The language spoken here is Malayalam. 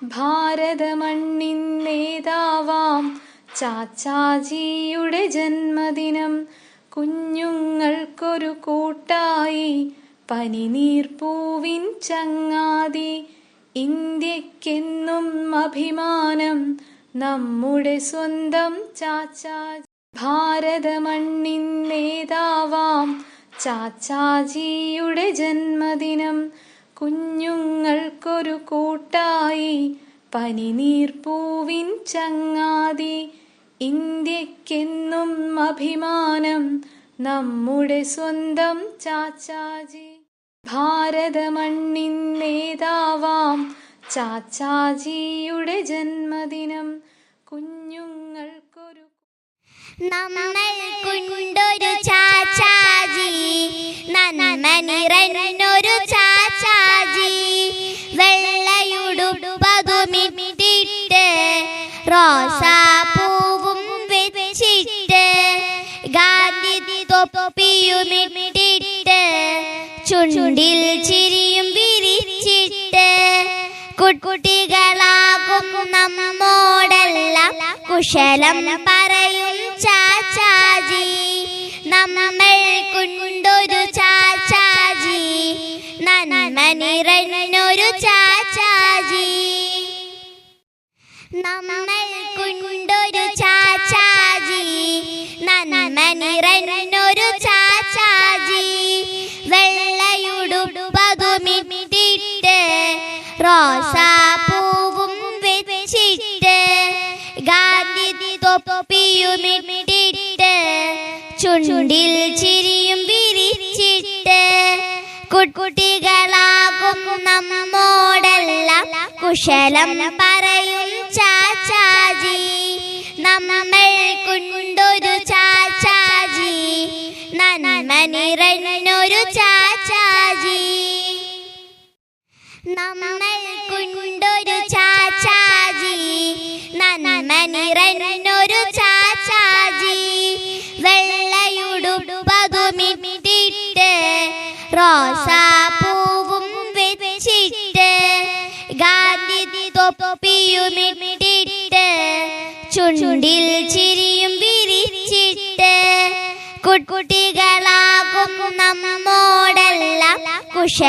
ഭാരതമണ്ണിൻ നേതാവാം ചാച്ചാജിയുടെ ജന്മദിനം. കുഞ്ഞുങ്ങൾക്കൊരു കൂട്ടായി പനിനീർപ്പൂവിൻ ചങ്ങാതി. ഇന്ത്യക്കെന്നും അഭിമാനം നമ്മുടെ സ്വന്തം ചാച്ചാജി. ഭാരതമണ്ണിൻ നേതാവാം ചാച്ചാജിയുടെ ജന്മദിനം. കുഞ്ഞുങ്ങൾക്കൊരു കൂട്ടായി പനിനീർപ്പൂവിൻ ചങ്ങാതി. ഇന്ത്യക്കെന്നും അഭിമാനം നമ്മുടെ സ്വന്തം ചാച്ചാജി. ഭാരതമണ്ണിൻ നേതാവാം ചാച്ചാജിയുടെ ജന്മദിനം. കുഞ്ഞുങ്ങൾക്കൊരു നമ്മൾക്കുണ്ടൊരു ചാച്ചാജി, നന്മ നിറഞ്ഞൊരു ചാച്ചാജി. വെള്ളയുടുപ്പതുമിട്ടിട്ട് റോസാപ്പൂവും വെച്ചിട്ട് ഗാന്ധി തൊപ്പിയുമിട്ടിട്ട് ചുണ്ടിൽ ചിരിയും വിരിച്ചിട്ട് കുട്ടികളാകും നമ്മോടെല്ലാം കുശലം പറയും ചാച്ചാജി. നമ്മൾക്കുണ്ടൊരു ചാച്ചാജി, നന്മ നിറഞ്ഞൊരു ചാച്ചാജി. നമ്മൾക്കുണ്ടൊരു ചാച്ചാജി, നന്മ നിറഞ്ഞൊരു ചാച്ചാജി. വെള്ളയുടുപ്പതുമിട്ടിട്ട് റോസാപ്പൂവും വെച്ചിട്ട് ഗാന്ധി തൊപ്പിയുമിട്ടിട്ട് ചുണ്ടിൽ ചിരിയും വിരിച്ചിട്ട് കുട്ടികളാകും നമ്മോടെല്ലാം കുശലം പറയും ചാച്ചാജി. നമ്മൾക്കുണ്ടൊരു ചാച്ചാജി, നന്മ നിറഞ്ഞൊരു ചാച്ചാജി. നമ്മൾക്കുണ്ടൊരു ചാച്ചാജി, നന്മ നിറഞ്ഞൊരു ചാച്ചാജി. വെള്ളയുടുപ്പതുമിട്ടിട്ട് റോസാപ്പൂവും വെച്ചിട്ട് ഗാന്ധി തൊപ്പിയുമിട്ടിട്ട് ചുണ്ടിൽ ചിരിയും വിരിച്ചിട്ട് കുട്ടികളാകും നമ്മോടെല്ലാം കുശ